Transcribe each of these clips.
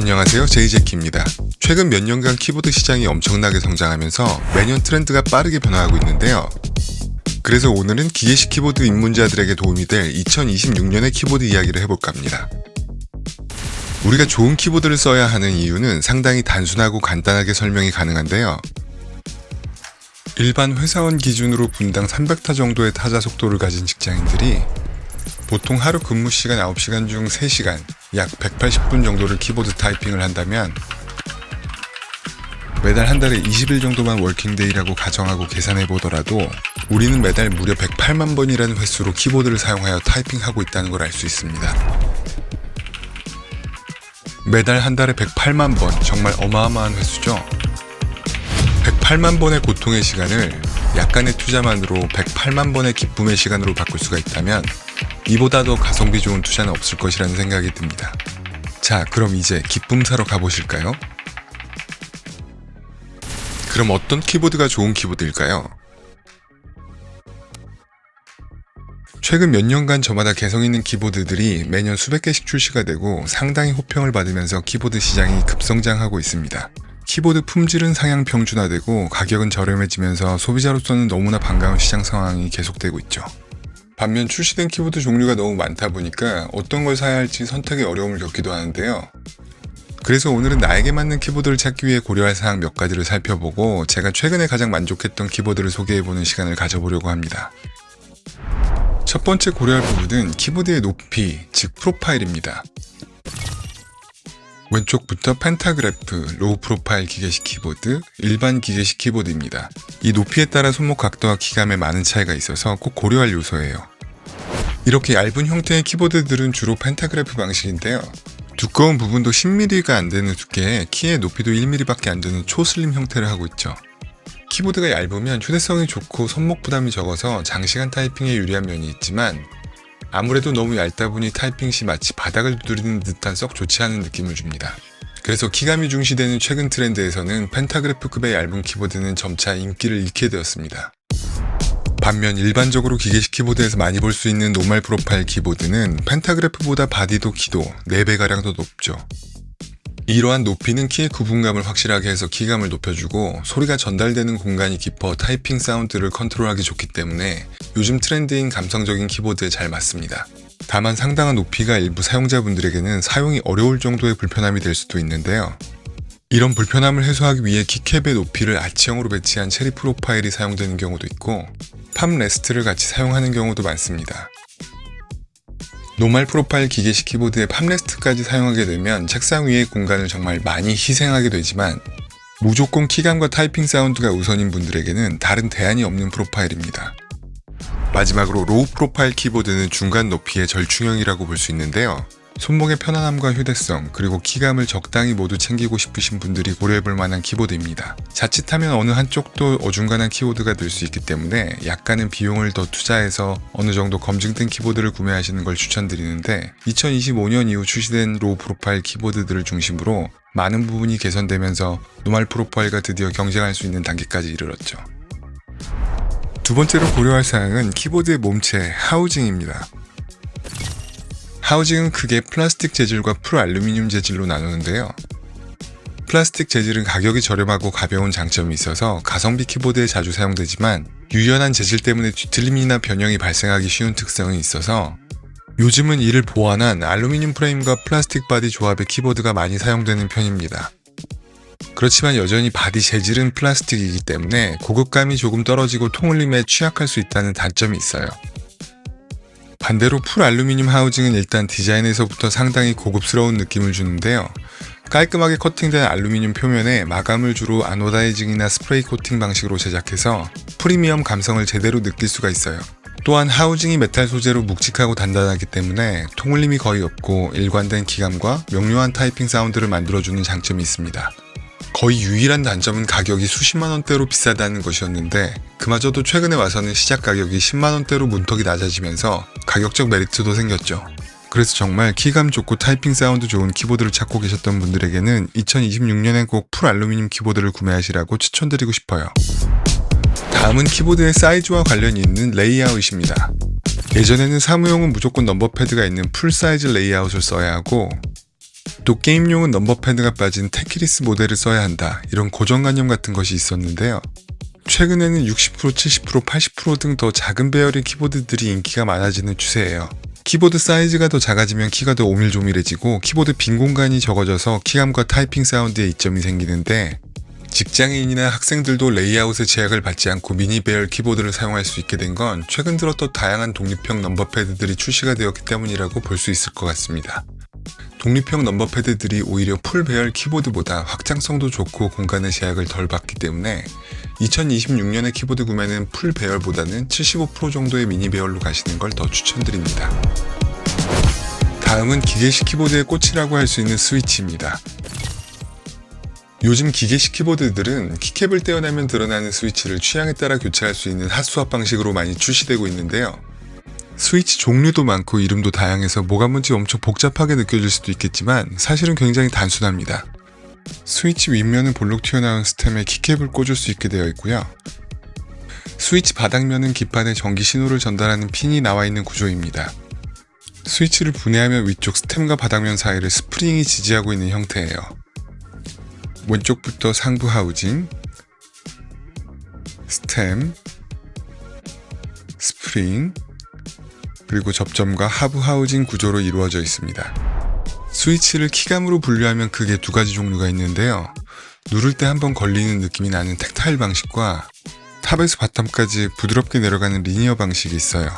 안녕하세요, 제이제키입니다. 최근 몇 년간 키보드 시장이 엄청나게 성장하면서 매년 트렌드가 빠르게 변화하고 있는데요. 그래서 오늘은 기계식 키보드 입문자들에게 도움이 될 2026년의 키보드 이야기를 해볼까 합니다. 우리가 좋은 키보드를 써야 하는 이유는 상당히 단순하고 간단하게 설명이 가능한데요. 일반 회사원 기준으로 분당 300타 정도의 타자 속도를 가진 직장인들이 보통 하루 근무 시간 9시간 중 3시간, 약 180분 정도를 키보드 타이핑을 한다면 매달 한 달에 20일 정도만 워킹데이라고 가정하고 계산해 보더라도 우리는 매달 무려 108만 번이라는 횟수로 키보드를 사용하여 타이핑하고 있다는 걸 알 수 있습니다. 매달 한 달에 108만 번, 정말 어마어마한 횟수죠. 108만 번의 고통의 시간을 약간의 투자만으로 108만 번의 기쁨의 시간으로 바꿀 수가 있다면 이보다 더 가성비 좋은 투자는 없을 것이라는 생각이 듭니다. 자, 그럼 이제 기쁨 사러 가보실까요? 그럼 어떤 키보드가 좋은 키보드일까요? 최근 몇 년간 저마다 개성 있는 키보드들이 매년 수백 개씩 출시가 되고 상당히 호평을 받으면서 키보드 시장이 급성장하고 있습니다. 키보드 품질은 상향 평준화되고 가격은 저렴해지면서 소비자로서는 너무나 반가운 시장 상황이 계속되고 있죠. 반면 출시된 키보드 종류가 너무 많다 보니까 어떤 걸 사야 할지 선택의 어려움을 겪기도 하는데요. 그래서 오늘은 나에게 맞는 키보드를 찾기 위해 고려할 사항 몇 가지를 살펴보고 제가 최근에 가장 만족했던 키보드를 소개해보는 시간을 가져보려고 합니다. 첫 번째 고려할 부분은 키보드의 높이, 즉 프로파일입니다. 왼쪽부터 펜타그래프, 로우 프로파일 기계식 키보드, 일반 기계식 키보드입니다. 이 높이에 따라 손목 각도와 키감에 많은 차이가 있어서 꼭 고려할 요소예요. 이렇게 얇은 형태의 키보드들은 주로 펜타그래프 방식인데요. 두꺼운 부분도 10mm가 안 되는 두께에 키의 높이도 1mm밖에 안 되는 초슬림 형태를 하고 있죠. 키보드가 얇으면 휴대성이 좋고 손목 부담이 적어서 장시간 타이핑에 유리한 면이 있지만 아무래도 너무 얇다 보니 타이핑 시 마치 바닥을 두드리는 듯한 썩 좋지 않은 느낌을 줍니다. 그래서 키감이 중시되는 최근 트렌드에서는 펜타그래프급의 얇은 키보드는 점차 인기를 잃게 되었습니다. 반면 일반적으로 기계식 키보드에서 많이 볼 수 있는 노멀 프로파일 키보드는 펜타그래프보다 바디도 키도 4배가량 더 높죠. 이러한 높이는 키의 구분감을 확실하게 해서 키감을 높여주고 소리가 전달되는 공간이 깊어 타이핑 사운드를 컨트롤하기 좋기 때문에 요즘 트렌드인 감성적인 키보드에 잘 맞습니다. 다만 상당한 높이가 일부 사용자분들에게는 사용이 어려울 정도의 불편함이 될 수도 있는데요. 이런 불편함을 해소하기 위해 키캡의 높이를 아치형으로 배치한 체리 프로파일이 사용되는 경우도 있고 팜 레스트를 같이 사용하는 경우도 많습니다. 노멀 프로파일 기계식 키보드에 팜레스트까지 사용하게 되면 책상 위의 공간을 정말 많이 희생하게 되지만 무조건 키감과 타이핑 사운드가 우선인 분들에게는 다른 대안이 없는 프로파일입니다. 마지막으로 로우 프로파일 키보드는 중간 높이의 절충형이라고 볼 수 있는데요. 손목의 편안함과 휴대성, 그리고 키감을 적당히 모두 챙기고 싶으신 분들이 고려해볼 만한 키보드입니다. 자칫하면 어느 한쪽도 어중간한 키보드가 될 수 있기 때문에 약간은 비용을 더 투자해서 어느 정도 검증된 키보드를 구매하시는 걸 추천드리는데 2025년 이후 출시된 로우 프로파일 키보드들을 중심으로 많은 부분이 개선되면서 노멀 프로파일과 드디어 경쟁할 수 있는 단계까지 이르렀죠. 두 번째로 고려할 사항은 키보드의 몸체, 하우징입니다. 하우징은 크게 플라스틱 재질과 풀 알루미늄 재질로 나누는데요. 플라스틱 재질은 가격이 저렴하고 가벼운 장점이 있어서 가성비 키보드에 자주 사용되지만 유연한 재질 때문에 뒤틀림이나 변형이 발생하기 쉬운 특성이 있어서 요즘은 이를 보완한 알루미늄 프레임과 플라스틱 바디 조합의 키보드가 많이 사용되는 편입니다. 그렇지만 여전히 바디 재질은 플라스틱이기 때문에 고급감이 조금 떨어지고 통울림에 취약할 수 있다는 단점이 있어요. 반대로 풀 알루미늄 하우징은 일단 디자인에서부터 상당히 고급스러운 느낌을 주는데요. 깔끔하게 커팅된 알루미늄 표면에 마감을 주로 아노다이징이나 스프레이 코팅 방식으로 제작해서 프리미엄 감성을 제대로 느낄 수가 있어요. 또한 하우징이 메탈 소재로 묵직하고 단단하기 때문에 통울림이 거의 없고 일관된 기감과 명료한 타이핑 사운드를 만들어주는 장점이 있습니다. 거의 유일한 단점은 가격이 수십만 원대로 비싸다는 것이었는데 그마저도 최근에 와서는 시작 가격이 10만 원대로 문턱이 낮아지면서 가격적 메리트도 생겼죠. 그래서 정말 키감 좋고 타이핑 사운드 좋은 키보드를 찾고 계셨던 분들에게는 2026년엔 꼭 풀 알루미늄 키보드를 구매하시라고 추천드리고 싶어요. 다음은 키보드의 사이즈와 관련이 있는 레이아웃입니다. 예전에는 사무용은 무조건 넘버패드가 있는 풀사이즈 레이아웃을 써야 하고 또 게임용은 넘버패드가 빠진 테키리스 모델을 써야 한다, 이런 고정관념 같은 것이 있었는데요. 최근에는 60%, 70%, 80% 등 더 작은 배열의 키보드들이 인기가 많아지는 추세예요. 키보드 사이즈가 더 작아지면 키가 더 오밀조밀해지고 키보드 빈 공간이 적어져서 키감과 타이핑 사운드에 이점이 생기는데, 직장인이나 학생들도 레이아웃의 제약을 받지 않고 미니 배열 키보드를 사용할 수 있게 된 건 최근 들어 또 다양한 독립형 넘버패드들이 출시가 되었기 때문이라고 볼 수 있을 것 같습니다. 독립형 넘버패드들이 오히려 풀 배열 키보드보다 확장성도 좋고 공간의 제약을 덜 받기 때문에 2026년의 키보드 구매는 풀 배열보다는 75% 정도의 미니 배열로 가시는 걸 더 추천드립니다. 다음은 기계식 키보드의 꽃이라고 할 수 있는 스위치입니다. 요즘 기계식 키보드들은 키캡을 떼어내면 드러나는 스위치를 취향에 따라 교체할 수 있는 핫스왑 방식으로 많이 출시되고 있는데요. 스위치 종류도 많고 이름도 다양해서 뭐가 뭔지 엄청 복잡하게 느껴질 수도 있겠지만 사실은 굉장히 단순합니다. 스위치 윗면은 볼록 튀어나온 스템에 키캡을 꽂을 수 있게 되어 있고요. 스위치 바닥면은 기판에 전기 신호를 전달하는 핀이 나와 있는 구조입니다. 스위치를 분해하면 위쪽 스템과 바닥면 사이를 스프링이 지지하고 있는 형태예요. 왼쪽부터 상부 하우징, 스템, 스프링, 그리고 접점과 하부 하우징 구조로 이루어져 있습니다. 스위치를 키감으로 분류하면 크게 두 가지 종류가 있는데요. 누를 때 한번 걸리는 느낌이 나는 텍타일 방식과 탑에서 바텀까지 부드럽게 내려가는 리니어 방식이 있어요.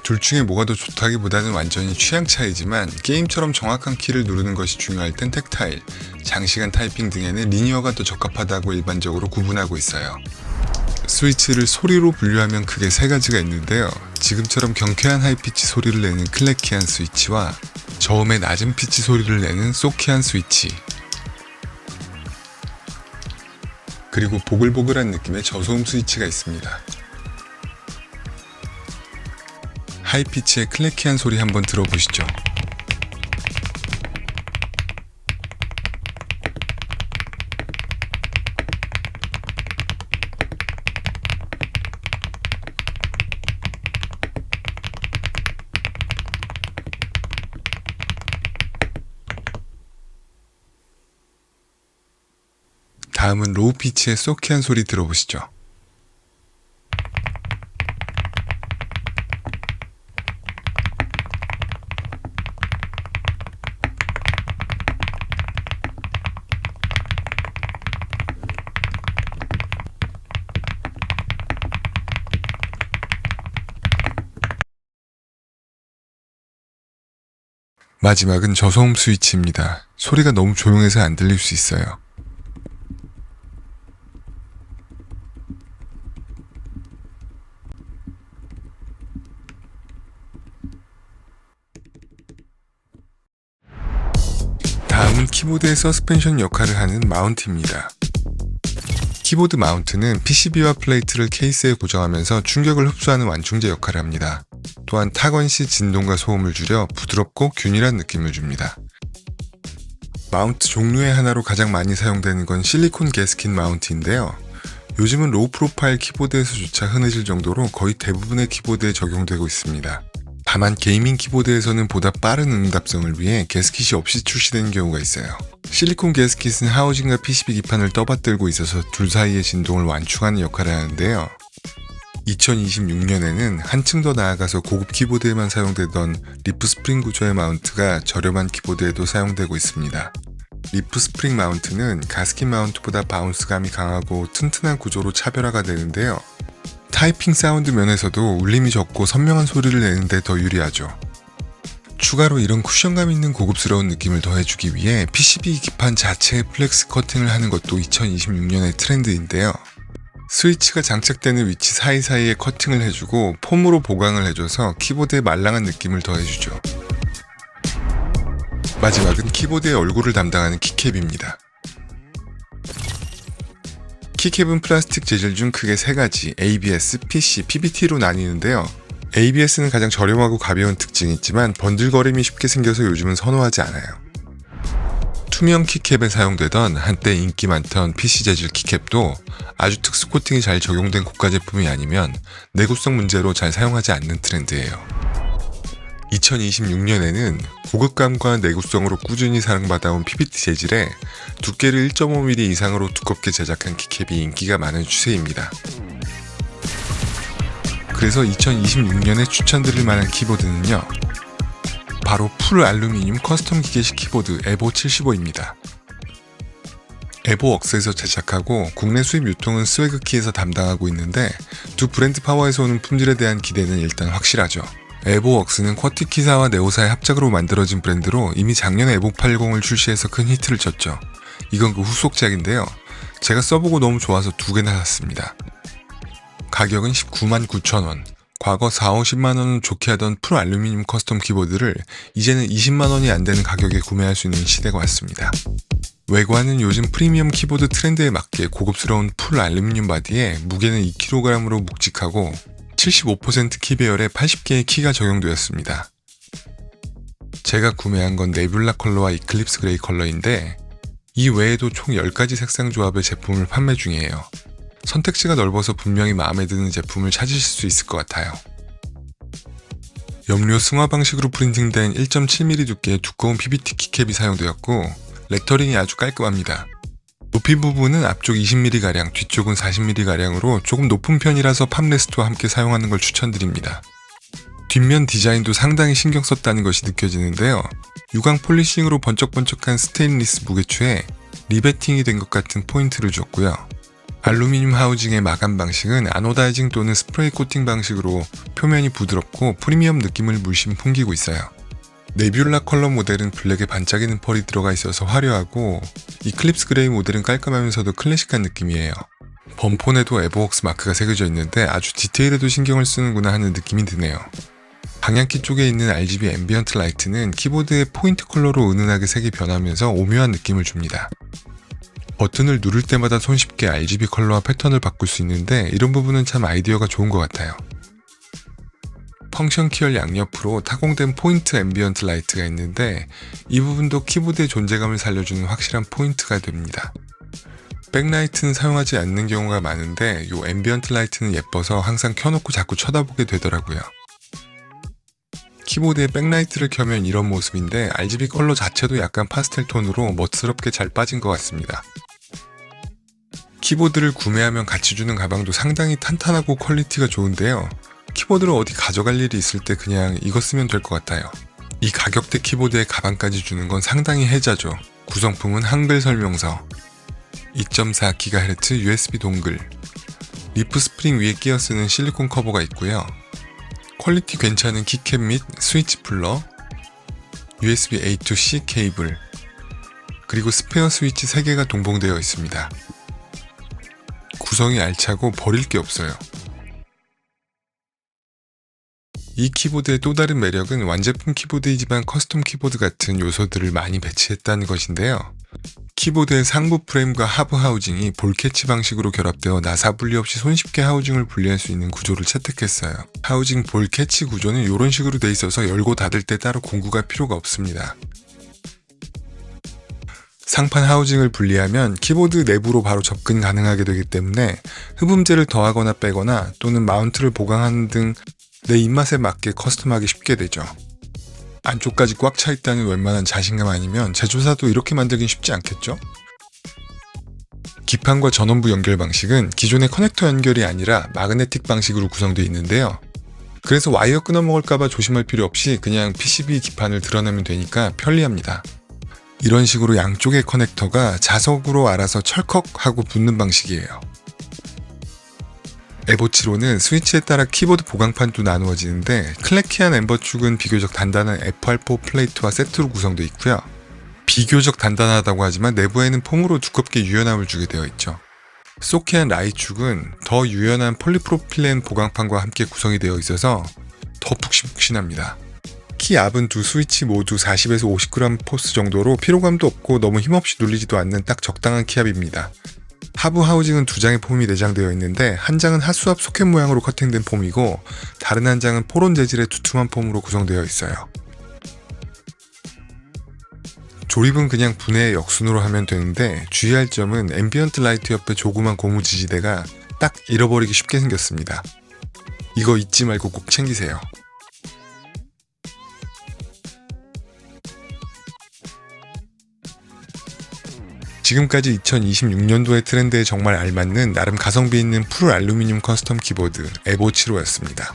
둘 중에 뭐가 더 좋다기보다는 완전히 취향 차이지만 게임처럼 정확한 키를 누르는 것이 중요할 땐 텍타일, 장시간 타이핑 등에는 리니어가 더 적합하다고 일반적으로 구분하고 있어요. 스위치를 소리로 분류하면 크게 세 가지가 있는데요. 지금처럼 경쾌한 하이피치 소리를 내는 클래키한 스위치와 저음의 낮은 피치 소리를 내는 소키한 스위치, 그리고 보글보글한 느낌의 저소음 스위치가 있습니다. 하이피치의 클래키한 소리 한번 들어보시죠. 다음은 로우 피치의 소키한 소리 들어보시죠. 마지막은 저소음 스위치입니다. 소리가 너무 조용해서 안 들릴 수 있어요. 다음은 키보드의 서스펜션 역할을 하는 마운트입니다. 키보드 마운트는 PCB와 플레이트를 케이스에 고정하면서 충격을 흡수하는 완충제 역할을 합니다. 또한 타건 시 진동과 소음을 줄여 부드럽고 균일한 느낌을 줍니다. 마운트 종류의 하나로 가장 많이 사용되는 건 실리콘 게스킷 마운트인데요. 요즘은 로우 프로파일 키보드에서조차 흔해질 정도로 거의 대부분의 키보드에 적용되고 있습니다. 다만 게이밍 키보드에서는 보다 빠른 응답성을 위해 게스킷이 없이 출시되는 경우가 있어요. 실리콘 게스킷은 하우징과 PCB 기판을 떠받들고 있어서 둘 사이의 진동을 완충하는 역할을 하는데요. 2026년에는 한층 더 나아가서 고급 키보드에만 사용되던 리프 스프링 구조의 마운트가 저렴한 키보드에도 사용되고 있습니다. 리프 스프링 마운트는 가스킷 마운트보다 바운스감이 강하고 튼튼한 구조로 차별화가 되는데요. 타이핑 사운드 면에서도 울림이 적고 선명한 소리를 내는데 더 유리하죠. 추가로 이런 쿠션감 있는 고급스러운 느낌을 더해주기 위해 PCB 기판 자체에 플렉스 커팅을 하는 것도 2026년의 트렌드인데요. 스위치가 장착되는 위치 사이사이에 커팅을 해주고 폼으로 보강을 해줘서 키보드에 말랑한 느낌을 더해주죠. 마지막은 키보드의 얼굴을 담당하는 키캡입니다. 키캡은 플라스틱 재질 중 크게 세 가지 ABS, PC, PBT로 나뉘는데요. ABS는 가장 저렴하고 가벼운 특징이 있지만 번들거림이 쉽게 생겨서 요즘은 선호하지 않아요. 투명 키캡에 사용되던 한때 인기 많던 PC 재질 키캡도 아주 특수 코팅이 잘 적용된 고가 제품이 아니면 내구성 문제로 잘 사용하지 않는 트렌드예요. 2026년에는 고급감과 내구성으로 꾸준히 사랑받아온 PBT 재질에 두께를 1.5mm 이상으로 두껍게 제작한 키캡이 인기가 많은 추세입니다. 그래서 2026년에 추천드릴 만한 키보드는요, 바로 풀 알루미늄 커스텀 기계식 키보드 에보 75입니다. 에보웍스에서 제작하고 국내 수입 유통은 스웨그키에서 담당하고 있는데 두 브랜드 파워에서 오는 품질에 대한 기대는 일단 확실하죠. 에보웍스는 쿼티키사와 네오사의 합작으로 만들어진 브랜드로 이미 작년에 에보 80을 출시해서 큰 히트를 쳤죠. 이건 그 후속작인데요. 제가 써보고 너무 좋아서 두 개나 샀습니다. 가격은 199,000원. 과거 4, 50만원은 좋게 하던 풀 알루미늄 커스텀 키보드를 이제는 20만원이 안 되는 가격에 구매할 수 있는 시대가 왔습니다. 외관은 요즘 프리미엄 키보드 트렌드에 맞게 고급스러운 풀 알루미늄 바디에 무게는 2kg으로 묵직하고 75% 키 배열에 80개의 키가 적용되었습니다. 제가 구매한 건 네뷸라 컬러와 이클립스 그레이 컬러인데 이 외에도 총 10가지 색상 조합의 제품을 판매 중이에요. 선택지가 넓어서 분명히 마음에 드는 제품을 찾으실 수 있을 것 같아요. 염료 승화 방식으로 프린팅된 1.7mm 두께의 두꺼운 PBT 키캡이 사용되었고 레터링이 아주 깔끔합니다. 높이 부분은 앞쪽 20mm가량, 뒤쪽은 40mm가량으로 조금 높은 편이라서 팜레스트와 함께 사용하는 걸 추천드립니다. 뒷면 디자인도 상당히 신경 썼다는 것이 느껴지는데요. 유광 폴리싱으로 번쩍번쩍한 스테인리스 무게추에 리베팅이 된 것 같은 포인트를 줬고요. 알루미늄 하우징의 마감 방식은 아노다이징 또는 스프레이 코팅 방식으로 표면이 부드럽고 프리미엄 느낌을 물씬 풍기고 있어요. 네뷸라 컬러 모델은 블랙에 반짝이는 펄이 들어가 있어서 화려하고 이클립스 그레이 모델은 깔끔하면서도 클래식한 느낌이에요. 범폰에도 에보웍스 마크가 새겨져 있는데 아주 디테일에도 신경을 쓰는구나 하는 느낌이 드네요. 방향키 쪽에 있는 RGB 앰비언트 라이트는 키보드의 포인트 컬러로 은은하게 색이 변하면서 오묘한 느낌을 줍니다. 버튼을 누를 때마다 손쉽게 RGB 컬러와 패턴을 바꿀 수 있는데 이런 부분은 참 아이디어가 좋은 것 같아요. 펑션 키열 양옆으로 타공된 포인트 앰비언트 라이트가 있는데 이 부분도 키보드의 존재감을 살려주는 확실한 포인트가 됩니다. 백라이트는 사용하지 않는 경우가 많은데 이 앰비언트 라이트는 예뻐서 항상 켜놓고 자꾸 쳐다보게 되더라고요. 키보드에 백라이트를 켜면 이런 모습인데 RGB 컬러 자체도 약간 파스텔 톤으로 멋스럽게 잘 빠진 것 같습니다. 키보드를 구매하면 같이 주는 가방도 상당히 탄탄하고 퀄리티가 좋은데요. 키보드를 어디 가져갈 일이 있을 때 그냥 이거 쓰면 될 것 같아요. 이 가격대 키보드에 가방까지 주는 건 상당히 혜자죠. 구성품은 한글 설명서, 2.4GHz USB 동글, 리프 스프링 위에 끼어 쓰는 실리콘 커버가 있고요. 퀄리티 괜찮은 키캡 및 스위치 플러, USB A to C 케이블, 그리고 스페어 스위치 3개가 동봉되어 있습니다. 구성이 알차고 버릴 게 없어요. 이 키보드의 또 다른 매력은 완제품 키보드이지만 커스텀 키보드 같은 요소들을 많이 배치했다는 것인데요. 키보드의 상부 프레임과 하부 하우징이 볼 캐치 방식으로 결합되어 나사 분리 없이 손쉽게 하우징을 분리할 수 있는 구조를 채택했어요. 하우징 볼 캐치 구조는 이런 식으로 돼 있어서 열고 닫을 때 따로 공구가 필요가 없습니다. 상판 하우징을 분리하면 키보드 내부로 바로 접근 가능하게 되기 때문에 흡음재를 더하거나 빼거나 또는 마운트를 보강하는 등 내 입맛에 맞게 커스텀하기 쉽게 되죠. 안쪽까지 꽉 차 있다는 웬만한 자신감 아니면 제조사도 이렇게 만들긴 쉽지 않겠죠? 기판과 전원부 연결 방식은 기존의 커넥터 연결이 아니라 마그네틱 방식으로 구성되어 있는데요. 그래서 와이어 끊어먹을까봐 조심할 필요 없이 그냥 PCB 기판을 드러내면 되니까 편리합니다. 이런 식으로 양쪽의 커넥터가 자석으로 알아서 철컥 하고 붙는 방식이에요. 에보75는 스위치에 따라 키보드 보강판도 나누어지는데 클래키한 엠버 축은 비교적 단단한 FR4 플레이트와 세트로 구성되어 있고요. 비교적 단단하다고 하지만 내부에는 폼으로 두껍게 유연함을 주게 되어 있죠. 소키한 라이 축은 더 유연한 폴리프로필렌 보강판과 함께 구성이 되어 있어서 더 푹신푹신합니다. 키 앞은 두 스위치 모두 40에서 50g 포스 정도로 피로감도 없고 너무 힘없이 눌리지도 않는 딱 적당한 키압입니다. 하부 하우징은 두 장의 폼이 내장되어 있는데 한 장은 하수압 소켓 모양으로 커팅된 폼이고 다른 한 장은 포론 재질의 두툼한 폼으로 구성되어 있어요. 조립은 그냥 분해의 역순으로 하면 되는데 주의할 점은 앰비언트 라이트 옆에 조그만 고무 지지대가 딱 잃어버리기 쉽게 생겼습니다. 이거 잊지 말고 꼭 챙기세요. 지금까지 2026년도의 트렌드에 정말 알맞는 나름 가성비 있는 풀 알루미늄 커스텀 키보드 에보 75였습니다.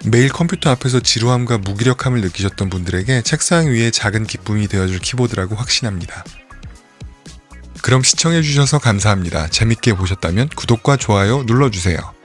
매일 컴퓨터 앞에서 지루함과 무기력함을 느끼셨던 분들에게 책상 위에 작은 기쁨이 되어줄 키보드라고 확신합니다. 그럼 시청해주셔서 감사합니다. 재밌게 보셨다면 구독과 좋아요 눌러주세요.